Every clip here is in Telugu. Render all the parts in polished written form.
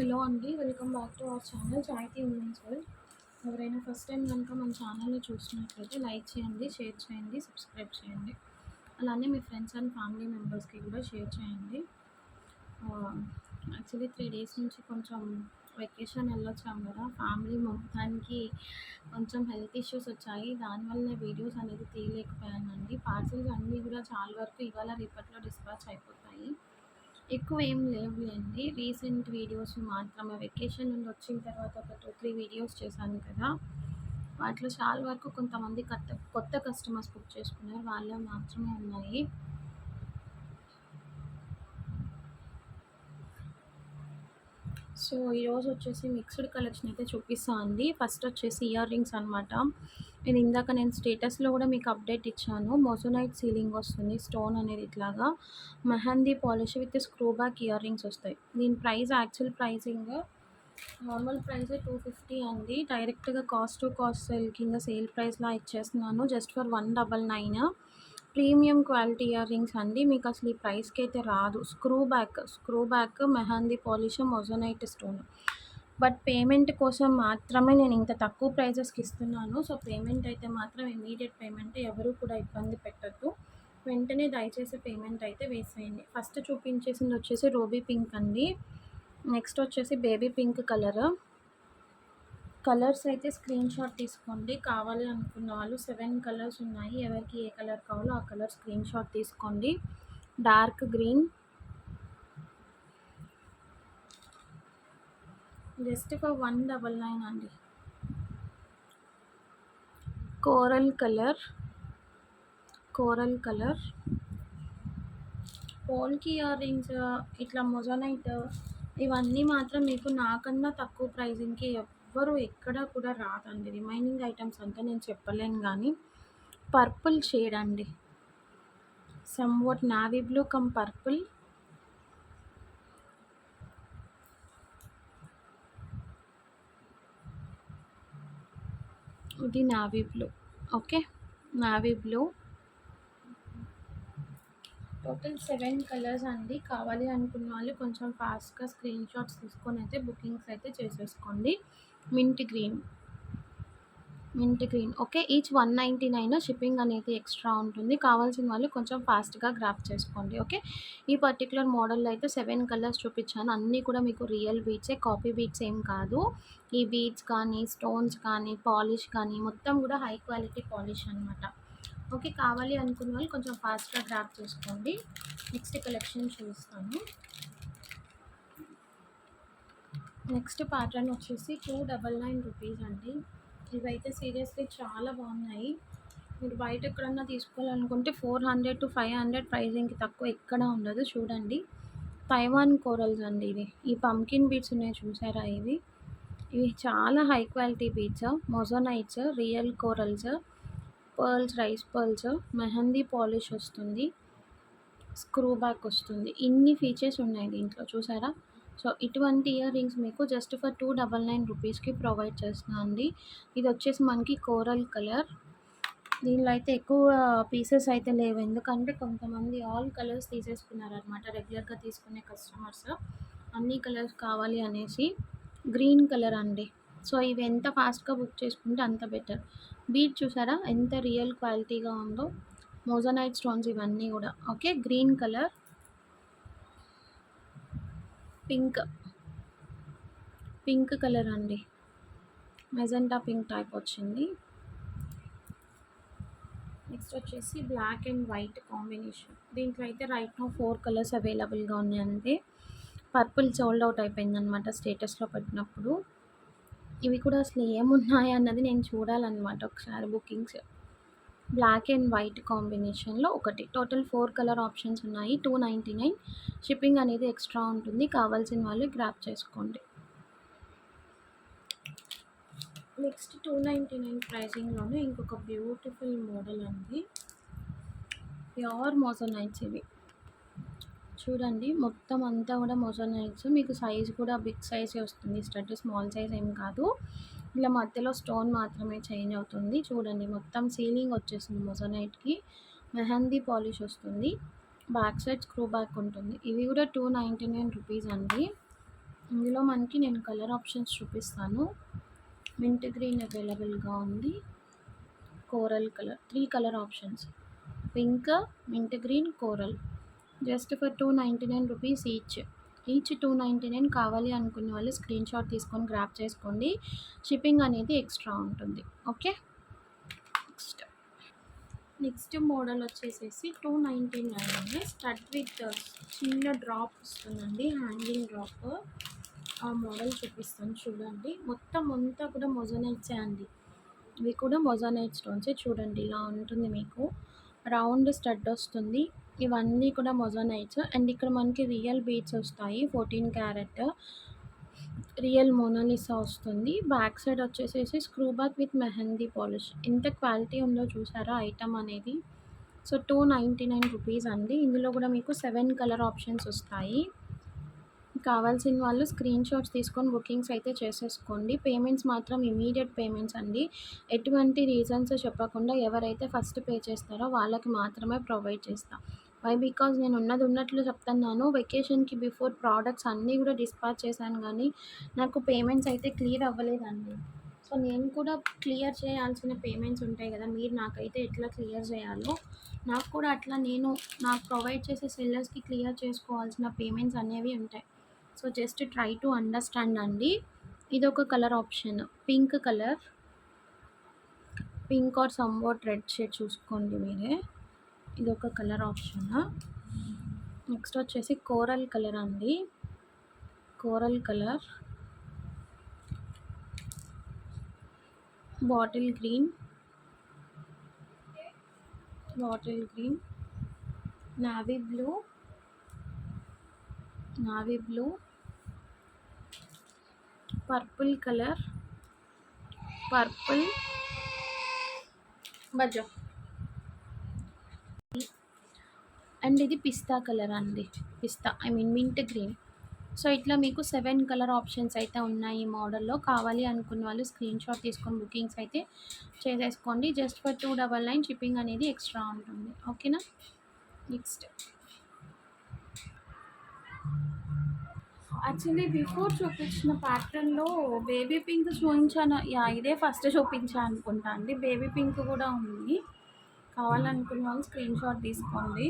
హలో అండి. Welcome back to our channel చాయ్‌కి ఉమెన్స్ వరల్డ్. ఎవరైనా ఫస్ట్ టైం కనుక మన ఛానల్‌ని చూస్తున్నట్లయితే లైక్ చేయండి, షేర్ చేయండి, సబ్స్క్రైబ్ చేయండి. అలానే మీ ఫ్రెండ్స్ అండ్ ఫ్యామిలీ మెంబర్స్‌కి కూడా షేర్ చేయండి. యాక్చువల్లీ 3 డేస్ నుంచి కొంచెం వెకేషన్ వెళ్ళొచ్చాం కదా! ఫ్యామిలీ మొత్తానికి కొంచెం హెల్త్ ఇష్యూస్ వచ్చాయి. దానివల్ల వీడియోస్ అనేది తీయలేకపోయానండి. పార్సెల్స్ అన్నీ కూడా చాలా వరకు ఇవాళ రేపట్లో డిస్పాచ్ అయిపోతాయి. ఎక్కువ ఏం లేవులేండి. రీసెంట్ వీడియోస్ మాత్రమే వెకేషన్ నుండి వచ్చిన తర్వాత ఒక 2, 3 వీడియోస్ చేశాను కదా! వాటిలో చాలా వరకు కొంతమంది కొత్త కస్టమర్స్ బుక్ చేసుకున్నారు. వాళ్ళవి మాత్రమే ఉన్నాయి. సో, ఈరోజు వచ్చేసి మిక్స్డ్ కలెక్షన్ అయితే చూపిస్తా అండి. ఫస్ట్ వచ్చేసి ఇయర్ రింగ్స్ అనమాట. నేను స్టేటస్‌లో కూడా మీకు అప్డేట్ ఇచ్చాను. మోజోనైట్ సీలింగ్ వస్తుంది. స్టోన్ అనేది ఇట్లాగా mehndi polish with screw back ear rings వస్తాయి. దీని ప్రైస్ యాక్చువల్ ప్రైసింగ్ నార్మల్ ప్రైసే 250 అండి. డైరెక్ట్‌గా కాస్ట్ టు కాస్ట్ సేల్ కింద సేల్ ప్రైస్‌లా ఇచ్చేస్తున్నాను. Just for 199. Premium quality ear rings అండి. మీకు అసలు ఈ ప్రైస్‌కి అయితే రాదు. Screw back mehndi polish మోజోనైట్ stone. But payment కోసం మాత్రమే నేను ఇంత తక్కువ ప్రైజెస్‌కి ఇస్తున్నాను. సో, పేమెంట్ అయితే మాత్రం ఇమ్మీడియేట్ పేమెంట్. ఎవరు కూడా ఇబ్బంది పెట్టొద్దు. వెంటనే దయచేసి పేమెంట్ అయితే వేసేయండి. ఫస్ట్ చూపించేసింది వచ్చేసి రూబీ పింక్ అండి. నెక్స్ట్ వచ్చేసి బేబీ పింక్ కలర్స్ అయితే స్క్రీన్ షాట్ తీసుకోండి. కావాలి అనుకున్న వాళ్ళు 7 కలర్స్ ఉన్నాయి. ఎవరికి ఏ కలర్ కావాలో ఆ కలర్ స్క్రీన్ షాట్ తీసుకోండి. డార్క్ గ్రీన్, జస్ట్ ఫర్ 199 అండి. కోరల్ కలర్, పోల్కి ఇయర్ రింగ్స్, ఇట్లా మొజోనైట్ ఇవన్నీ మాత్రం మీకు నాకన్నా తక్కువ ప్రైజింగ్కి ఎవ్వరు ఎక్కడ కూడా రాదండి. రిమైనింగ్ ఐటమ్స్ అంతా నేను చెప్పలేను కానీ పర్పుల్ షేడ్ అండి. Somewhat navy blue come purple. ఇది navy blue. Okay, navy blue. Total 7 colours అండి. కావాలి అనుకున్న వాళ్ళు కొంచెం ఫాస్ట్గా స్క్రీన్ షాట్స్ తీసుకొని అయితే బుకింగ్స్ అయితే చేసేసుకోండి. Mint green. Okay, each 199. Shipping అనేది ఎక్స్ట్రా ఉంటుంది. కావాల్సిన వాళ్ళు కొంచెం ఫాస్ట్గా గ్రాప్ చేసుకోండి. ఓకే, ఈ పర్టికులర్ మోడల్లో అయితే 7 కలర్స్ చూపించాను. అన్నీ కూడా మీకు రియల్ బీడ్సే, కాపీ బీడ్స్ ఏం కాదు. ఈ బీడ్స్ కానీ, స్టోన్స్ కానీ, పాలిష్ కానీ మొత్తం కూడా హై క్వాలిటీ పాలిష్ అనమాట. ఓకే, కావాలి అనుకున్న వాళ్ళు కొంచెం ఫాస్ట్గా గ్రాప్ చేసుకోండి. నెక్స్ట్ కలెక్షన్ చూపిస్తాను. నెక్స్ట్ ప్యాటర్న్ వచ్చేసి 299 రూపీస్ అండి. ఇవైతే సీరియస్లీ చాలా బాగున్నాయి. మీరు బయట ఎక్కడన్నా తీసుకోవాలనుకుంటే 400 to 500 ప్రైజింగ్కి తక్కువ ఎక్కడ ఉండదు. చూడండి, తైవాన్ కోరల్స్ అండి. ఈ పంకిన్ బీడ్స్ ఉన్నాయి చూసారా? ఇవి చాలా high quality beads, moissanites, real corals, pearls, rice pearls, mehndi polish వస్తుంది, స్క్రూ బ్యాక్ వస్తుంది. ఇన్ని ఫీచర్స్ ఉన్నాయి దీంట్లో చూసారా? సో, ఇటువంటి ఇయర్ రింగ్స్ మీకు జస్ట్ ఫర్ 299 రూపీస్కి ప్రొవైడ్ చేస్తున్నాను అండి. ఇది వచ్చేసి మనకి కోరల్ కలర్. దీనిలో అయితే ఎక్కువ పీసెస్ అయితే లేవు. ఎందుకంటే కొంతమంది ఆల్ కలర్స్ తీసేసుకున్నారనమాట. రెగ్యులర్గా తీసుకునే కస్టమర్స్ అన్ని కలర్స్ కావాలి అనేసి. గ్రీన్ కలర్ అండి. సో, ఇవి ఎంత ఫాస్ట్గా బుక్ చేసుకుంటే అంత బెటర్. బీడ్ చూసారా ఎంత రియల్ క్వాలిటీగా ఉందో? మోజోనైట్ స్టోన్స్ ఇవన్నీ కూడా. Okay, green colour, pink colour అండి. మెజెంటా పింక్ టైప్ వచ్చింది. నెక్స్ట్ వచ్చేసి బ్లాక్ అండ్ వైట్ కాంబినేషన్. దీంట్లో అయితే రైట్ నో 4 కలర్స్ అవైలబుల్గా ఉన్నాయి అంతే. పర్పుల్ సోల్డ్ అవుట్ అయిపోయిందనమాట స్టేటస్లో పెట్టినప్పుడు. ఇవి కూడా అసలు ఏమున్నాయి అన్నది నేను చూడాలన్నమాట ఒకసారి బుకింగ్స్. బ్లాక్ అండ్ వైట్ కాంబినేషన్లో ఒకటి. టోటల్ 4 కలర్ ఆప్షన్స్ ఉన్నాయి. 299. షిప్పింగ్ అనేది ఎక్స్ట్రా ఉంటుంది. కావాల్సిన వాళ్ళు గ్రాప్ చేసుకోండి. నెక్స్ట్ 299 ప్రైజింగ్లోనే ఇంకొక బ్యూటిఫుల్ మోడల్ అండి. ప్యూర్ మోజోనైట్స్ ఇవి. చూడండి, మొత్తం అంతా కూడా మోజోనైట్స్. మీకు సైజ్ కూడా బిగ్ సైజే వస్తుంది. స్టడ్ స్మాల్ సైజ్ ఏం కాదు. ఇలా మధ్యలో స్టోన్ మాత్రమే చేంజ్ అవుతుంది. చూడండి, మొత్తం సీలింగ్ వచ్చేసింది మోజోనైట్కి. మెహందీ పాలిష్ వస్తుంది. బ్యాక్ సైడ్ స్క్రూ బ్యాక్ ఉంటుంది. ఇవి కూడా 299 రూపీస్ అండి. ఇందులో మనకి నేను కలర్ ఆప్షన్స్ చూపిస్తాను. మింట్ గ్రీన్ అవైలబుల్గా ఉంది. Coral colour 3 colour options. Pink, mint green, coral. Just for 299 rupees each. Each 299 కావాలి అనుకునే వాళ్ళు స్క్రీన్ షాట్ తీసుకొని గ్రాప్ చేసుకోండి. షిప్పింగ్ అనేది ఎక్స్ట్రా ఉంటుంది. ఓకే. నెక్స్ట్ మోడల్ వచ్చేసేసి 299 స్టడ్ విత్ చిన్న డ్రాప్ వస్తుందండి, హ్యాంగింగ్ డ్రాప్. ఆ మోడల్ చూపిస్తాను చూడండి. మొత్తం అంతా కూడా మొజనైట్సే అండి. ఇవి కూడా మొజనైట్ స్టోన్సే. చూడండి ఇలా ఉంటుంది, మీకు రౌండ్ స్టడ్ వస్తుంది. ఇవన్నీ కూడా మొజనైట్స్. అండ్ ఇక్కడ మనకి రియల్ బీడ్స్ వస్తాయి. 14 క్యారెట్ రియల్ మోనాలిసా వస్తుంది. బ్యాక్ సైడ్ వచ్చేసేసి screw back with mehndi polish. ఎంత క్వాలిటీ ఉందో చూసారా ఐటమ్ అనేది. సో 299 రూపీస్ అండి. ఇందులో కూడా మీకు 7 కలర్ ఆప్షన్స్ వస్తాయి. కావాల్సిన వాళ్ళు స్క్రీన్ షాట్స్ తీసుకొని బుకింగ్స్ అయితే చేసేసుకోండి. పేమెంట్స్ మాత్రం ఇమీడియట్ పేమెంట్స్ అండి. ఎటువంటి రీజన్స్ చెప్పకుండా ఎవరైతే ఫస్ట్ పే చేస్తారో వాళ్ళకి మాత్రమే ప్రొవైడ్ చేస్తాం. వై బికాజ్ నేను ఉన్నది ఉన్నట్లు చెప్తున్నాను. వెకేషన్కి బిఫోర్ ప్రోడక్ట్స్ అన్నీ కూడా డిస్పాచ్ చేశాను, కానీ నాకు పేమెంట్స్ అయితే క్లియర్ అవ్వలేదండి. సో నేను కూడా క్లియర్ చేయాల్సిన పేమెంట్స్ ఉంటాయి కదా, మీరు నాకైతే ఎట్లా క్లియర్ చేయాలో నాకు కూడా అట్లా నేను నాకు ప్రొవైడ్ చేసే సెల్లర్స్కి క్లియర్ చేసుకోవాల్సిన పేమెంట్స్ అనేవి ఉంటాయి. So just try to understand అండి. ఇదొక colour option, pink colour, pink or somewhat red shade చూసుకోండి మీరే. ఇదొక కలర్ ఆప్షన్. నెక్స్ట్ వచ్చేసి కోరల్ కలర్ అండి. Coral colour, bottle green, bottle green, navy blue, navy blue, purple colour, purple బజో, అండ్ ఇది పిస్తా కలర్ అండి. పిస్తా మింట్ గ్రీన్. సో ఇట్లా మీకు 7 కలర్ ఆప్షన్స్ అయితే ఉన్నాయి ఈ మోడల్లో. కావాలి అనుకున్న వాళ్ళు స్క్రీన్ షాట్ తీసుకొని బుకింగ్స్ అయితే చేసేసుకోండి. జస్ట్ ఫర్ 299 షిప్పింగ్ అనేది ఎక్స్ట్రా ఉంటుంది. ఓకేనా. నెక్స్ట్ యాక్చువల్లీ బిఫోర్ చూపించిన ప్యాటర్న్లో బేబీ పింక్ చూపించాను. ఇదే ఫస్ట్ చూపించాను అనుకుంటా అండి. బేబీ పింక్ కూడా ఉంది. కావాలనుకున్న వాళ్ళు స్క్రీన్ షాట్ తీసుకోండి.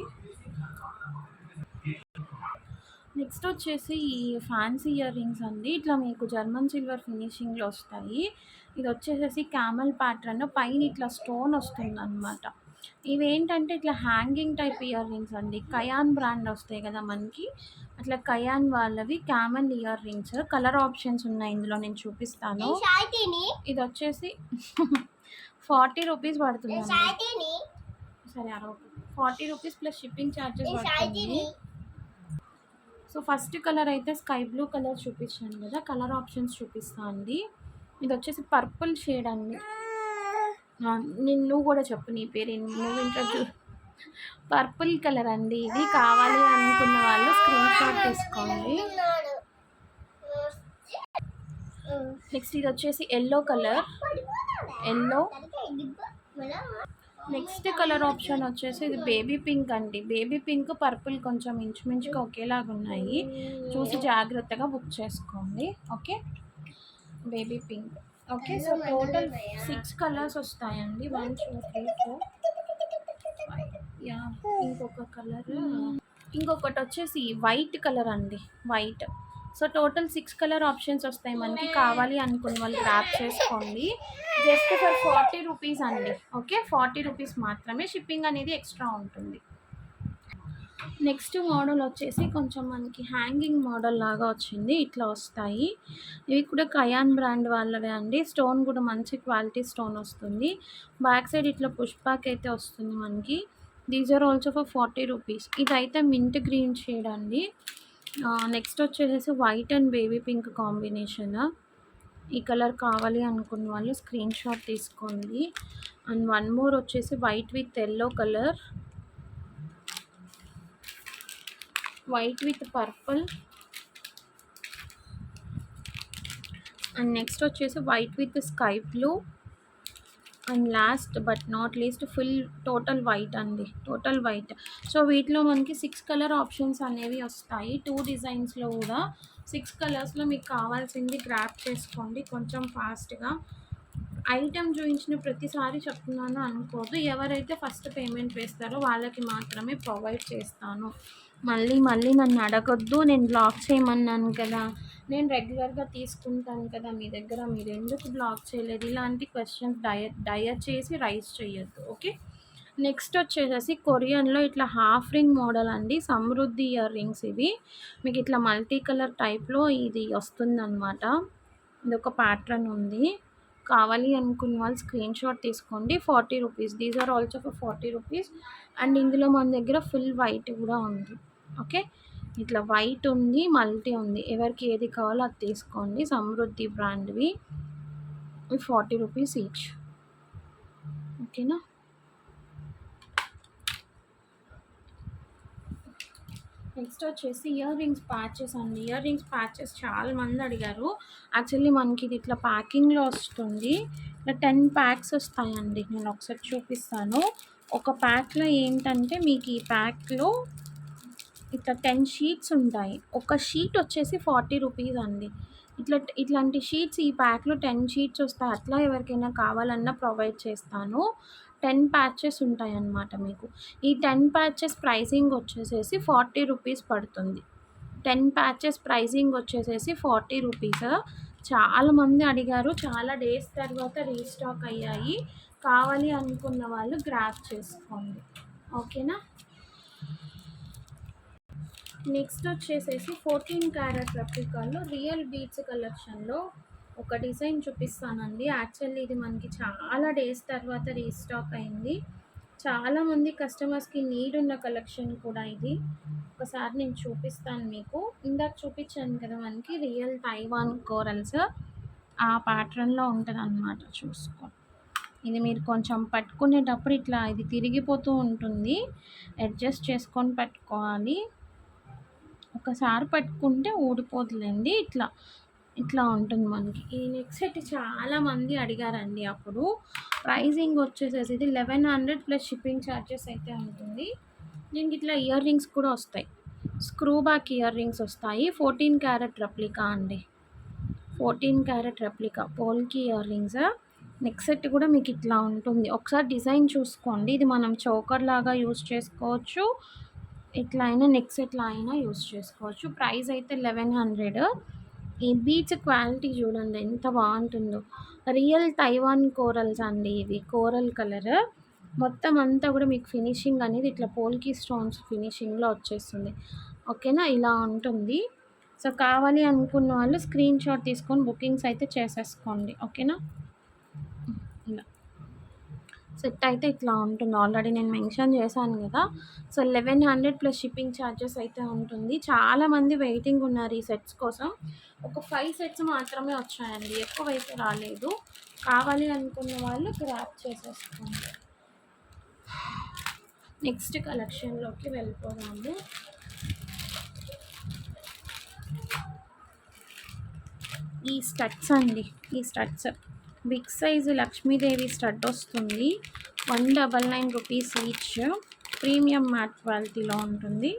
నెక్స్ట్ వచ్చేసి ఈ ఫ్యాన్సీ ఇయర్ రింగ్స్ అండి. ఇట్లా మీకు జర్మన్ సిల్వర్ ఫినిషింగ్లో వస్తాయి. ఇది వచ్చేసేసి క్యామెల్ ప్యాటర్న్, పైన ఇట్లా స్టోన్ వస్తుంది అనమాట. ఇవి ఏంటంటే ఇట్లా హ్యాంగింగ్ టైప్ ఇయర్ రింగ్స్ అండి. కయాన్ బ్రాండ్ వస్తాయి కదా మనకి, అట్లా కయాన్ వాళ్ళవి camel ear rings. Colour options ఉన్నాయి ఇందులో, నేను చూపిస్తాను. ఇది వచ్చేసి 40 రూపీస్ పడుతుంది. సరే 40 రూపీస్ ప్లస్ షిప్పింగ్ ఛార్జెస్ పడుతుంది. సో ఫస్ట్ కలర్ అయితే స్కై బ్లూ కలర్ చూపించాను కదా, కలర్ ఆప్షన్స్ చూపిస్తా అండి. ఇది వచ్చేసి పర్పుల్ షేడ్ అండి. నువ్వు కూడా చెప్పు నీ పేరు, నువ్వు ఇంట్రడ్యూస్. పర్పుల్ కలర్ అండి. ఇది కావాలి అనుకున్న వాళ్ళు స్క్రీన్ షాట్ తీసుకోండి. నెక్స్ట్ ఇది వచ్చేసి yellow colour, yellow. Next colour option వచ్చేసి ఇది బేబీ పింక్ అండి. బేబీ పింక్ పర్పుల్ కొంచెం ఇంచుమించుగా ఒకేలాగా ఉన్నాయి, చూసి జాగ్రత్తగా బుక్ చేసుకోండి. Okay, baby pink. Okay, so total 6 colours వస్తాయండి. 1 2 3 4 5. ఇంకొక కలర్, ఇంకొకటి వచ్చేసి వైట్ కలర్ అండి, white. So total 6 colour options వస్తాయి మనకి. కావాలి అనుకున్న వాళ్ళు గ్రాప్ చేసుకోండి. జస్ట్ ఫర్ 40 రూపీస్ అండి. ఓకే, 40 రూపీస్ మాత్రమే. షిప్పింగ్ అనేది ఎక్స్ట్రా ఉంటుంది. నెక్స్ట్ మోడల్ వచ్చేసి కొంచెం మనకి హ్యాంగింగ్ మోడల్ లాగా వచ్చింది. ఇట్లా వస్తాయి. ఇవి కూడా కయాన్ బ్రాండ్ వాళ్ళవే అండి. స్టోన్ కూడా మంచి క్వాలిటీ స్టోన్ వస్తుంది. బ్యాక్ సైడ్ ఇట్లా పుష్ బ్యాక్ అయితే వస్తుంది మనకి. These are also for 40 rupees. ఇదైతే మింట్ గ్రీన్ షేడ్ అండి. నెక్స్ట్ వచ్చేసి white and baby pink combination. ఈ కలర్ కావాలి అనుకున్న వాళ్ళు స్క్రీన్ షాట్ తీసుకోండి. అండ్ వన్ మోర్ వచ్చేసి white with yellow colour, white with purple. And next వచ్చేసి white with sky blue. And last but not least full total white అండి, టోటల్ వైట్. సో వీటిలో మనకి 6 కలర్ ఆప్షన్స్ అనేవి వస్తాయి. 2 డిజైన్స్లో కూడా 6 కలర్స్‌లో మీకు కావాల్సింది గ్రాబ్ చేసుకోండి కొంచెం ఫాస్ట్‌గా. ఐటెమ్ చూయించిన ప్రతిసారి చెప్తున్నాను అనుకోవద్దు. ఎవరైతే ఫస్ట్ పేమెంట్ వేస్తారో వాళ్ళకి మాత్రమే ప్రొవైడ్ చేస్తాను. మళ్ళీ మళ్ళీ నన్ను అడగొద్దు. నేను బ్లాక్ చేయమన్నాను కదా! నేను రెగ్యులర్‌గా తీసుకుంటాను కదా మీ దగ్గర. మీరెందుకు బ్లాక్ చేయలేదు? ఇలాంటి క్వెషన్స్ దయచేసి రైజ్ చేయొద్దు. ఓకే. నెక్స్ట్ వచ్చేసేసి కొరియన్‌లో ఇట్లా హాఫ్ రింగ్ మోడల్ అండి. సమృద్ధి ఇయర్ రింగ్స్ ఇవి. మీకు ఇట్లా మల్టీ కలర్ టైప్‌లో ఇది వస్తుందనమాట. ఇదొక ప్యాటర్న్ ఉంది. కావాలి అనుకున్న వాళ్ళు స్క్రీన్ షాట్ తీసుకోండి. 40 rupees. These are also for 40 rupees. And ఇందులో మన దగ్గర ఫుల్ వైట్ కూడా ఉంది. ఓకే. ఇట్లా వైట్ ఉంది, మల్టీ ఉంది. ఎవరికి ఏది కావాలో అది తీసుకోండి. సమృద్ధి బ్రాండ్‌వి. ఇవి 40 రూపీస్ ఈచ్. ఓకేనా. నెక్స్ట్ వచ్చేసి ఇయర్ రింగ్స్ ప్యాచెస్ అండి. ఇయర్ రింగ్స్ ప్యాచెస్ చాలా మంది అడిగారు. యాక్చువల్లీ మనకి ఇది ఇట్లా ప్యాకింగ్లో వస్తుంది. ఇట్లా 10 ప్యాక్స్ వస్తాయండి. నేను ఒకసారి చూపిస్తాను. ఒక ప్యాక్లో ఏంటంటే మీకు ఈ ప్యాక్లో ఇట్లా 10 షీట్స్ ఉంటాయి. ఒక షీట్ వచ్చేసి 40 రూపీస్ అండి. ఇట్లాంటి షీట్స్ ఈ ప్యాక్లో 10 షీట్స్ వస్తాయి. అట్లా ఎవరికైనా కావాలన్నా ప్రొవైడ్ చేస్తాను. 10 ప్యాచెస్ ఉంటాయన్నమాట మీకు. ఈ 10 ప్యాచెస్ ప్రైసింగ్ వచ్చేసేసి 40 రూపీస్ పడుతుంది. 10 ప్యాచెస్ ప్రైసింగ్ వచ్చేసేసి 40 రూపీస్. చాలామంది అడిగారు. చాలా డేస్ తర్వాత రీస్టాక్ అయ్యాయి. కావాలి అనుకున్న వాళ్ళు గ్రాబ్ చేసుకోండి. ఓకేనా. నెక్స్ట్ వచ్చేసేసి 14 క్యారెట్ రెప్లికాలో రియల్ బీడ్స్ కలెక్షన్లో ఒక డిజైన్ చూపిస్తానండి. యాక్చువల్లీ ఇది మనకి చాలా డేస్ తర్వాత రీస్టాక్ అయింది. చాలామంది కస్టమర్స్కి నీడ్ ఉన్న కలెక్షన్ కూడా ఇది. ఒకసారి నేను చూపిస్తాను మీకు. ఇందాక చూపించాను కదా మనకి రియల్ తైవాన్ కోరల్స్, ఆ ప్యాటర్న్లో ఉంటుంది అన్నమాట. చూసుకో, ఇది మీరు కొంచెం పట్టుకునేటప్పుడు ఇట్లా ఇది తిరిగిపోతూ ఉంటుంది. అడ్జస్ట్ చేసుకొని పట్టుకోవాలి. ఒకసారి పట్టుకుంటే ఊడిపోతుందండి. ఇట్లా ఉంటుంది మనకి. ఈ నెక్ సెట్ చాలామంది అడిగారండి. అప్పుడు ప్రైజింగ్ వచ్చేసేసి ఇది 1100 ప్లస్ షిప్పింగ్ ఛార్జెస్ అయితే ఉంటుంది. దీనికి ఇట్లా ఇయర్ రింగ్స్ కూడా వస్తాయి. స్క్రూ బ్యాక్ ఇయర్ రింగ్స్ వస్తాయి. 14 క్యారెట్ రెప్లికా అండి. 14 carat replica polki earrings. Neck set కూడా మీకు ఇట్లా ఉంటుంది. ఒకసారి డిజైన్ చూసుకోండి. ఇది మనం చోకర్ లాగా యూస్ చేసుకోవచ్చు. ఇట్లా అయినా నెక్ సెట్లా అయినా యూస్ చేసుకోవచ్చు. ప్రైస్ అయితే 1100. ఈ బీడ్స్ క్వాలిటీ చూడండి ఎంత బాగుంటుందో. రియల్ తైవాన్ కోరల్స్ అండి. ఇవి కోరల్ కలర్. మొత్తం అంతా కూడా మీకు ఫినిషింగ్ అనేది ఇట్లా పోల్కి స్టోన్స్ ఫినిషింగ్లో వచ్చేస్తుంది. ఓకేనా. ఇలా ఉంటుంది. సో కావాలి అనుకున్న వాళ్ళు స్క్రీన్ షాట్ తీసుకొని బుకింగ్స్ అయితే చేసేసుకోండి. ఓకేనా. ఇలా సెట్ అయితే ఇట్లా ఉంటుంది. ఆల్రెడీ నేను మెన్షన్ చేశాను కదా. సో 1100 ప్లస్ షిప్పింగ్ ఛార్జెస్ అయితే ఉంటుంది. చాలామంది వెయిటింగ్ ఉన్నారు ఈ సెట్స్ కోసం. ఒక 5 సెట్స్ మాత్రమే వచ్చాయండి, ఎక్కువైతే రాలేదు. కావాలి అనుకున్న వాళ్ళు గ్రాబ్ చేసేసుకోండి. నెక్స్ట్ కలెక్షన్లోకి వెళ్ళిపోదాము. ఈ స్టడ్స్ అండి. ఈ studs big size Lakshmidevi stud వస్తుంది. 199 రూపీస్ ఈచ్. ప్రీమియం మ్యాట్ క్వాలిటీలో ఉంటుంది.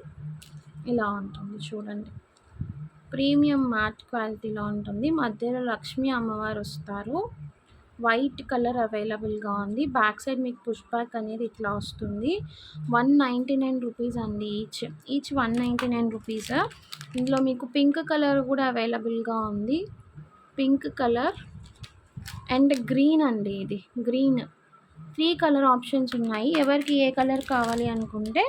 ఇలా ఉంటుంది చూడండి. ప్రీమియం మ్యాట్ క్వాలిటీలో ఉంటుంది. మధ్యలో లక్ష్మీ అమ్మవారు వస్తారు. వైట్ కలర్ అవైలబుల్గా ఉంది. బ్యాక్ సైడ్ మీకు పుష్ బ్యాక్ అనేది ఇట్లా వస్తుంది. 199 రూపీస్ అండి ఈచ్ 199 రూపీస్. ఇందులో మీకు పింక్ కలర్ కూడా అవైలబుల్గా ఉంది. పింక్ కలర్ అండ్ గ్రీన్ అండి. ఇది గ్రీన్. 3 కలర్ ఆప్షన్స్ ఉన్నాయి. ఎవరికి ఏ కలర్ కావాలి అనుకుంటే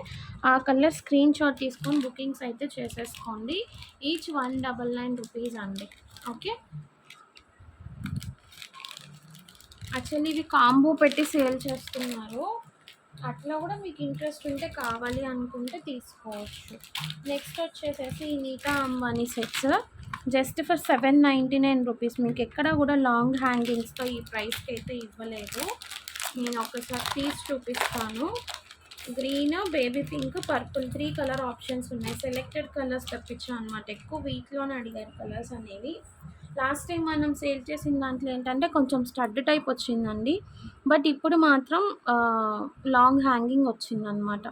ఆ కలర్ స్క్రీన్ షాట్ తీసుకొని బుకింగ్స్ అయితే చేసేసుకోండి. ఈచ్ 199 రూపీస్ అండి. ఓకే. యాక్చువల్లీ ఇవి కాంబో పెట్టి సేల్ చేస్తున్నారు. అట్లా కూడా మీకు ఇంట్రెస్ట్ ఉంటే కావాలి అనుకుంటే తీసుకోవచ్చు. నెక్స్ట్ వచ్చేసేసి ఈ Nita Ambani sets just for 799 rupees. మీకు ఎక్కడ కూడా లాంగ్ హ్యాంగింగ్స్తో ఈ ప్రైస్కి అయితే ఇవ్వలేదు. నేను ఒకసారి తీసి చూపిస్తాను. Green, baby pink, purple 3 colour options ఉన్నాయి. సెలెక్టెడ్ కలర్స్ తెప్పించాను అనమాట. ఎక్కువ వీక్లోనే అడిగారు కలర్స్ అనేవి. లాస్ట్ టైం మనం సేల్ చేసిన దాంట్లో ఏంటంటే కొంచెం స్టడ్ టైప్ వచ్చిందండి. బట్ ఇప్పుడు మాత్రం లాంగ్ హ్యాంగింగ్ వచ్చిందనమాట.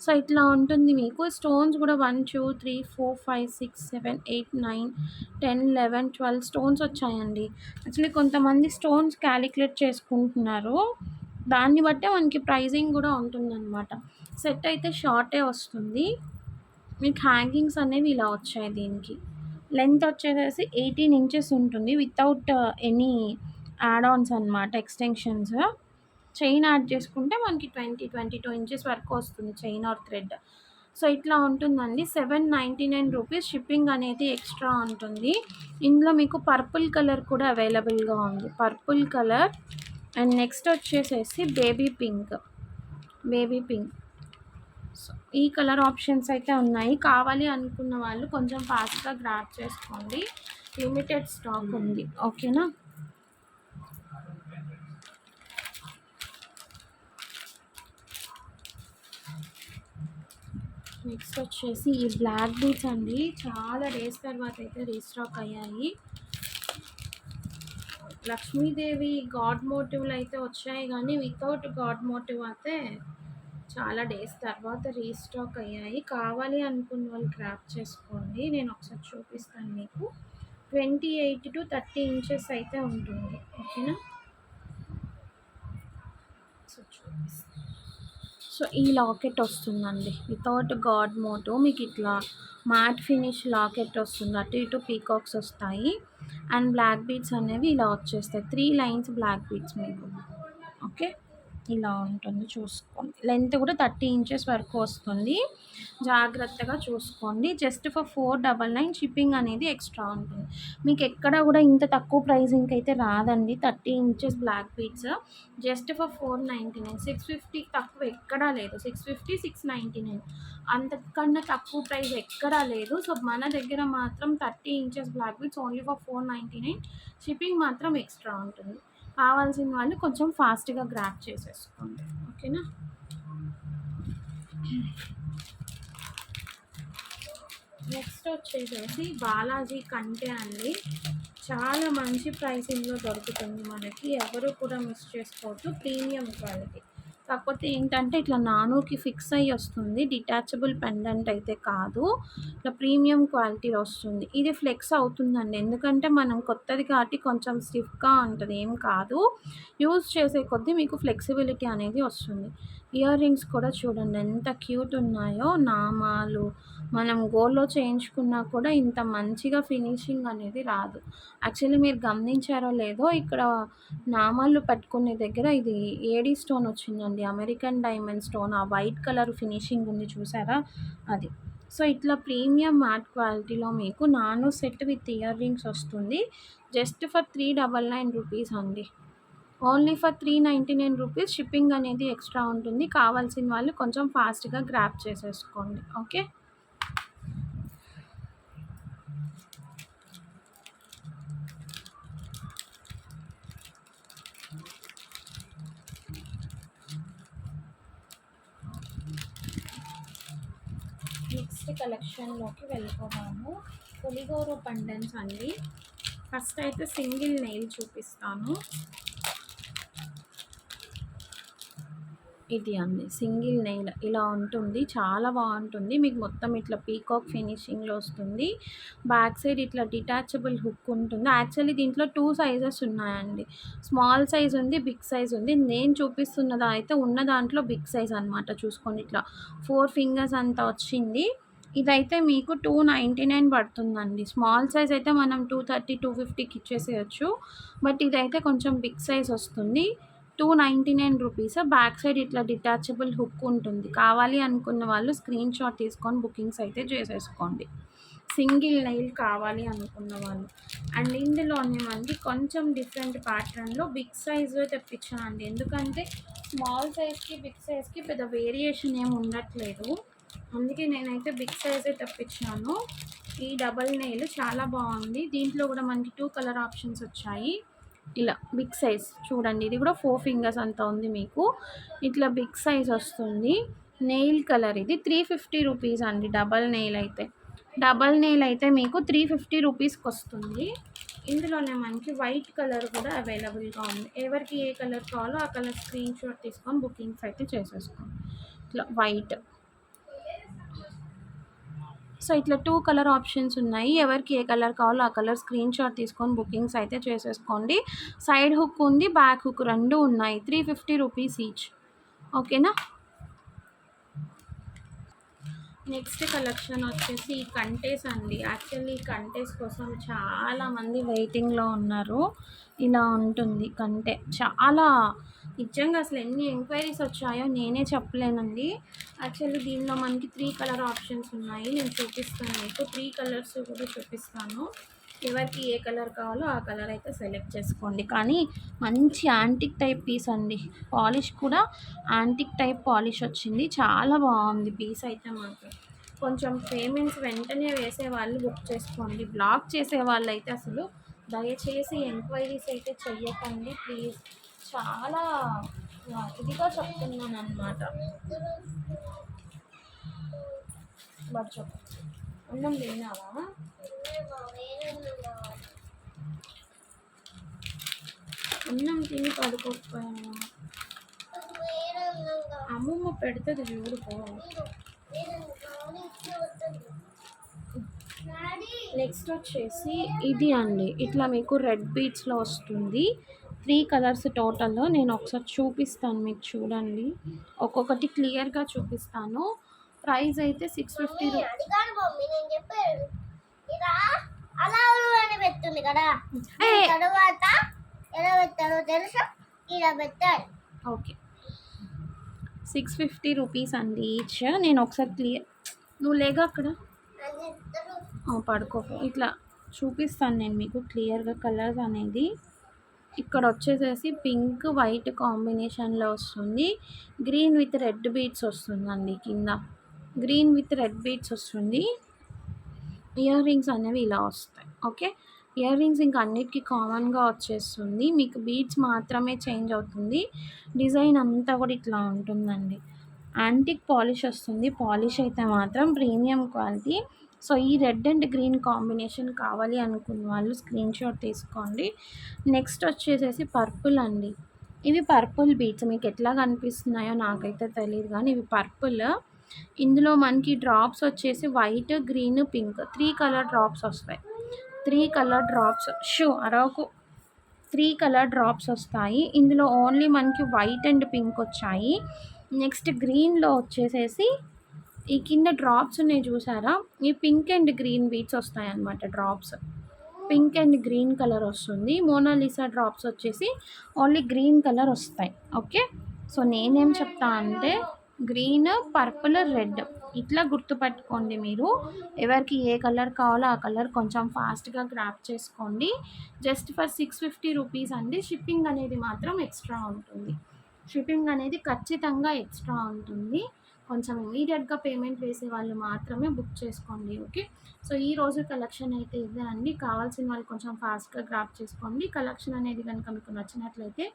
సో, ఇట్లా ఉంటుంది మీకు. స్టోన్స్ కూడా 1, 2, 3, 4, 5, 6, 7, 8, 9, 10, 11, 12 స్టోన్స్ వచ్చాయండి. యాక్చువల్లీ కొంతమంది స్టోన్స్ క్యాలిక్యులేట్ చేసుకుంటున్నారు. దాన్ని బట్టే మనకి ప్రైజింగ్ కూడా ఉంటుందన్నమాట. సెట్ అయితే షార్టే వస్తుంది. మీకు హ్యాంగింగ్స్ అనేవి ఇలా వచ్చాయి దీనికి. లెంత్ వచ్చేసేసి 18 ఇంచెస్ ఉంటుంది వితౌట్ ఎనీ యాడ్ ఆన్స్ అనమాట, ఎక్స్టెన్షన్స్. చైన్ యాడ్ చేసుకుంటే మనకి 22 ఇంచెస్ వరకు వస్తుంది చైన్ ఆర్ థ్రెడ్. సో ఇట్లా ఉంటుందండి. 799 రూపీస్. షిప్పింగ్ అనేది ఎక్స్ట్రా ఉంటుంది. ఇందులో మీకు పర్పుల్ కలర్ కూడా అవైలబుల్గా ఉంది. పర్పుల్ కలర్ అండ్ నెక్స్ట్ వచ్చేసేసి బేబీ పింక్. సో ఈ కలర్ ఆప్షన్స్ అయితే ఉన్నాయి. కావాలి అనుకున్న వాళ్ళు కొంచెం ఫాస్ట్గా గ్రాబ్ చేసుకోండి. లిమిటెడ్ స్టాక్ ఉంది. ఓకేనా? నెక్స్ట్ వచ్చేసి ఈ బ్లాక్ బీట్స్ అండి. చాలా డేస్ తర్వాత అయితే రీస్టాక్ అయ్యాయి. లక్ష్మీదేవి గాడ్ మోటివ్లు అయితే వచ్చాయి, కానీ వితౌట్ గాడ్ మోటివ్ అయితే చాలా డేస్ తర్వాత రీస్టాక్ అయ్యాయి. కావాలి అనుకున్న వాళ్ళు గ్రాప్ చేసుకోండి. నేను ఒకసారి చూపిస్తాను మీకు. 28 to 30 ఇంచెస్ అయితే ఉంటుంది. ఓకేనా? సో చూపిస్తాను. సో ఈ లాకెట్ వస్తుందండి వితౌట్ గాడ్ మోటివ్. మీకు ఇట్లా మ్యాట్ ఫినిష్ లాకెట్ వస్తుంది. అటు ఇటు పీకాక్స్ వస్తాయి అండ్ బ్లాక్ బీడ్స్ అనేవి ఇలా వచ్చేస్తాయి. 3 లైన్స్ బ్లాక్ బీడ్స్ మీకు. ఓకే, ఇలా ఉంటుంది. చూసుకోండి. లెంత్ కూడా 30 ఇంచెస్ వరకు వస్తుంది. జాగ్రత్తగా చూసుకోండి. Just for 499. షిప్పింగ్ అనేది ఎక్స్ట్రా ఉంటుంది. మీకు ఎక్కడ కూడా ఇంత తక్కువ ప్రైజింగ్కి అయితే రాదండి. 30 inches black beads just for 499. 650 తక్కువ ఎక్కడా లేదు. 650, 699 అంతకన్నా తక్కువ ప్రైస్ ఎక్కడా లేదు. సో మన దగ్గర మాత్రం 30 inches black beads only for 499. Shipping మాత్రం ఎక్స్ట్రా ఉంటుంది. కావాల్సిన వాళ్ళు కొంచెం ఫాస్ట్గా గ్రాప్ చేసేసుకోండి. ఓకేనా? నెక్స్ట్ వచ్చేసేసి బాలాజీ కంటే అండి. చాలా మంచి ప్రైసింగ్లో దొరుకుతుంది మనకి. ఎవరు కూడా మిస్ చేసుకోవద్దు. Premium quality. కాకపోతే ఏంటంటే ఇట్లా నానుకి ఫిక్స్ అయ్యి వస్తుంది. డిటాచబుల్ పెండెంట్ అయితే కాదు. ఇట్లా ప్రీమియం క్వాలిటీలో వస్తుంది. ఇది ఫ్లెక్స్ అవుతుందండి. ఎందుకంటే మనం కొత్తది కాబట్టి కొంచెం స్టిఫ్గా ఉంటుంది. ఏం కాదు. యూజ్ చేసే కొద్దీ మీకు ఫ్లెక్సిబిలిటీ అనేది వస్తుంది. ఇయర్ రింగ్స్ కూడా చూడండి ఎంత క్యూట్ ఉన్నాయో. నామాలు మనం గోల్డ్లో చేయించుకున్నా కూడా ఇంత మంచిగా ఫినిషింగ్ అనేది రాదు. యాక్చువల్లీ మీరు గమనించారో లేదో, ఇక్కడ నామాలు పెట్టుకునే దగ్గర ఇది ఏడీ స్టోన్ వచ్చిందండి. American diamond stone. ఆ వైట్ కలర్ ఫినిషింగ్ ఉంది చూసారా, అది. సో ఇట్లా ప్రీమియం మ్యాట్ క్వాలిటీలో మీకు నాను సెట్ విత్ ఇయర్ రింగ్స్ వస్తుంది. జస్ట్ ఫర్ 399 రూపీస్ అండి. Only for 399 rupees. షిప్పింగ్ అనేది ఎక్స్ట్రా ఉంటుంది. కావాల్సిన వాళ్ళు కొంచెం ఫాస్ట్గా గ్రాప్ చేసేసుకోండి. ఓకే, నెక్స్ట్ కలెక్షన్లోకి వెళ్ళిపోదాము. పులిగోరు పండెన్స్ అండి. ఫస్ట్ అయితే సింగిల్ నెయిల్ చూపిస్తాను. ఇది అండి సింగిల్ నెయిల్. ఇలా ఉంటుంది. చాలా బాగుంటుంది. మీకు మొత్తం ఇట్లా పీకాక్ ఫినిషింగ్లో వస్తుంది. బ్యాక్ సైడ్ ఇట్లా డిటాచబుల్ హుక్ ఉంటుంది. యాక్చువల్లీ దీంట్లో 2 సైజెస్ ఉన్నాయండి. స్మాల్ సైజ్ ఉంది, బిగ్ సైజ్ ఉంది. నేను చూపిస్తున్నది అయితే ఉన్న దాంట్లో బిగ్ సైజ్ అనమాట. చూసుకోండి, ఇట్లా 4 ఫింగర్స్ అంతా వచ్చింది. ఇదైతే మీకు 299 పడుతుందండి. స్మాల్ సైజ్ అయితే మనం 230, 250కి ఇచ్చేసేయచ్చు. బట్ ఇదైతే కొంచెం బిగ్ సైజ్ వస్తుంది. 299 రూపీస్. బ్యాక్ సైడ్ ఇట్లా డిటాచబుల్ హుక్ ఉంటుంది. కావాలి అనుకున్న వాళ్ళు స్క్రీన్ షాట్ తీసుకొని బుకింగ్స్ అయితే చేసేసుకోండి. సింగిల్ నెయిల్ కావాలి అనుకున్న వాళ్ళు. అండ్ ఇందులోనే మనకి కొంచెం డిఫరెంట్ ప్యాటర్న్లో బిగ్ సైజు తెప్పించానండి. ఎందుకంటే స్మాల్ సైజ్కి బిగ్ సైజ్కి పెద్ద వేరియేషన్ ఏమి ఉండట్లేదు. అందుకే నేనైతే బిగ్ సైజే తెప్పించాను. ఈ డబల్ నెయిల్ చాలా బాగుంది. దీంట్లో కూడా మనకి 2 కలర్ ఆప్షన్స్ వచ్చాయి. ఇలా బిగ్ సైజ్ చూడండి. ఇది కూడా 4 ఫింగర్స్ అంతా ఉంది మీకు. ఇట్లా బిగ్ సైజ్ వస్తుంది. నెయిల్ కలర్ ఇది 350 రూపీస్ అండి. డబల్ నెయిల్ అయితే మీకు 350 రూపీస్కి వస్తుంది. ఇందులోనే మనకి వైట్ కలర్ కూడా అవైలబుల్గా ఉంది. ఎవరికి ఏ కలర్ కావాలో ఆ కలర్ స్క్రీన్ షాట్ తీసుకొని బుకింగ్స్ అయితే చేసేసుకోండి. ఇట్లా వైట్ సో ఇట్లా 2 కలర్ ఆప్షన్స్ ఉన్నాయి. ఎవరికి ఏ కలర్ కావాలో ఆ కలర్ స్క్రీన్ షాట్ తీసుకొని బుకింగ్స్ అయితే చేసేసుకోండి. సైడ్ హుక్ ఉంది, బ్యాక్ హుక్ 2 ఉన్నాయి. 350 రూపీస్ ఈచ్. ఓకేనా. నెక్స్ట్ కలెక్షన్ వచ్చేసి కంటేస్ అండి. యాక్చువల్లీ కంటేస్ కోసం చాలామంది వెయిటింగ్లో ఉన్నారు. ఇలా ఉంటుంది కంటే. చాలా నిజంగా అసలు ఎన్ని ఎంక్వైరీస్ వచ్చాయో నేనే చెప్పలేనండి. యాక్చువల్లీ దీనిలో మనకి 3 కలర్ ఆప్షన్స్ ఉన్నాయి. నేను చూపిస్తాను మీకు 3 కలర్స్ కూడా చూపిస్తాను. ఎవరికి ఏ కలర్ కావాలో ఆ కలర్ అయితే సెలెక్ట్ చేసుకోండి. కానీ మంచి యాంటిక్ టైప్ పీస్ అండి. పాలిష్ కూడా యాంటిక్ టైప్ పాలిష్ వచ్చింది. చాలా బాగుంది పీస్ అయితే మాత్రం. కొంచెం పేమెంట్స్ వెంటనే వేసేవాళ్ళు బుక్ చేసుకోండి. బ్లాక్ చేసే వాళ్ళు అయితే అసలు దయచేసి ఎంక్వైరీస్ అయితే చెయ్యకండి ప్లీజ్. చాలా ఇదిగా చెప్తున్నాను అనమాట. బట్ చెప్పు, అన్నం తిన్నావా? అన్నం తిని పడుకోకపోయాను. అమ్మమ్మ పెడుతుంది చూడుకో. నెక్స్ట్ వచ్చేసి ఇది అండి. ఇట్లా మీకు రెడ్ బీట్స్లో వస్తుంది. 3 కలర్స్ టోటల్లో. నేను ఒకసారి చూపిస్తాను మీకు, చూడండి. ఒక్కొక్కటి క్లియర్గా చూపిస్తాను. ప్రైస్ అయితే 650 ఓకే. 650 రూపీస్ అండి ఈచ్. నేను ఒకసారి క్లియర్, నువ్వు లేగా అక్కడ పడుకో. ఇట్లా చూపిస్తాను నేను మీకు క్లియర్గా కలర్స్ అనేది. ఇక్కడ వచ్చేసేసి పింక్ వైట్ కాంబినేషన్లో వస్తుంది. గ్రీన్ విత్ రెడ్ బీట్స్ వస్తుందండి. కింద గ్రీన్ విత్ రెడ్ బీట్స్ వస్తుంది. ఇయర్ రింగ్స్ అనేవి ఇలా వస్తాయి. ఓకే. ఇయర్ రింగ్స్ ఇంకా అన్నిటికీ కామన్గా వచ్చేస్తుంది. మీకు బీట్స్ మాత్రమే చేంజ్ అవుతుంది. డిజైన్ అంతా కూడా ఇట్లా ఉంటుందండి. యాంటిక్ పాలిష్ వస్తుంది. పాలిష్ అయితే మాత్రం ప్రీమియం క్వాలిటీ. సో ఈ రెడ్ అండ్ గ్రీన్ కాంబినేషన్ కావాలి అనుకున్న వాళ్ళు స్క్రీన్ షాట్ తీసుకోండి. నెక్స్ట్ వచ్చేసేసి పర్పుల్ అండి. ఇవి పర్పుల్ బీట్స్. మీకు ఎట్లా కనిపిస్తున్నాయో నాకైతే తెలియదు కానీ ఇవి పర్పుల్. ఇందులో మనకి డ్రాప్స్ వచ్చేసి white, green, pink 3 colour drops వస్తాయి. 3 colour drops Araku 3 colour drops వస్తాయి. ఇందులో ఓన్లీ మనకి వైట్ అండ్ పింక్ వచ్చాయి. నెక్స్ట్ గ్రీన్లో వచ్చేసేసి ఈ కింద డ్రాప్స్ ఉన్నాయి చూసారా, ఈ పింక్ అండ్ గ్రీన్ బీట్స్ వస్తాయి అన్నమాట. Drops pink and green colour వస్తుంది. మోనాలిసా డ్రాప్స్ వచ్చేసి ఓన్లీ గ్రీన్ కలర్ వస్తాయి. ఓకే. సో నేనేం చెప్తా అంటే గ్రీన్, పర్పుల్, రెడ్ ఇట్లా గుర్తుపెట్టుకోండి మీరు. ఎవరికి ఏ కలర్ కావాలో ఆ కలర్ కొంచెం ఫాస్ట్గా గ్రాప్ చేసుకోండి. జస్ట్ ఫర్ 650 రూపీస్ అండి. షిప్పింగ్ అనేది మాత్రం ఎక్స్ట్రా ఉంటుంది. షిప్పింగ్ అనేది ఖచ్చితంగా ఎక్స్ట్రా ఉంటుంది. కొంచెం ఇమీడియట్గా పేమెంట్ వేసే వాళ్ళు మాత్రమే బుక్ చేసుకోండి. ఓకే. సో ఈ రోజు కలెక్షన్ అయితే ఇదే అండి. కావాల్సిన వాళ్ళు కొంచెం ఫాస్ట్గా గ్రాప్ చేసుకోండి. కలెక్షన్ అనేది కనుక మీకు నచ్చినట్లయితే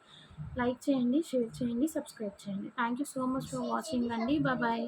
లైక్ చేయండి, షేర్ చేయండి, సబ్స్క్రైబ్ చేయండి. Thank you so much for watching అండి. బాయ్.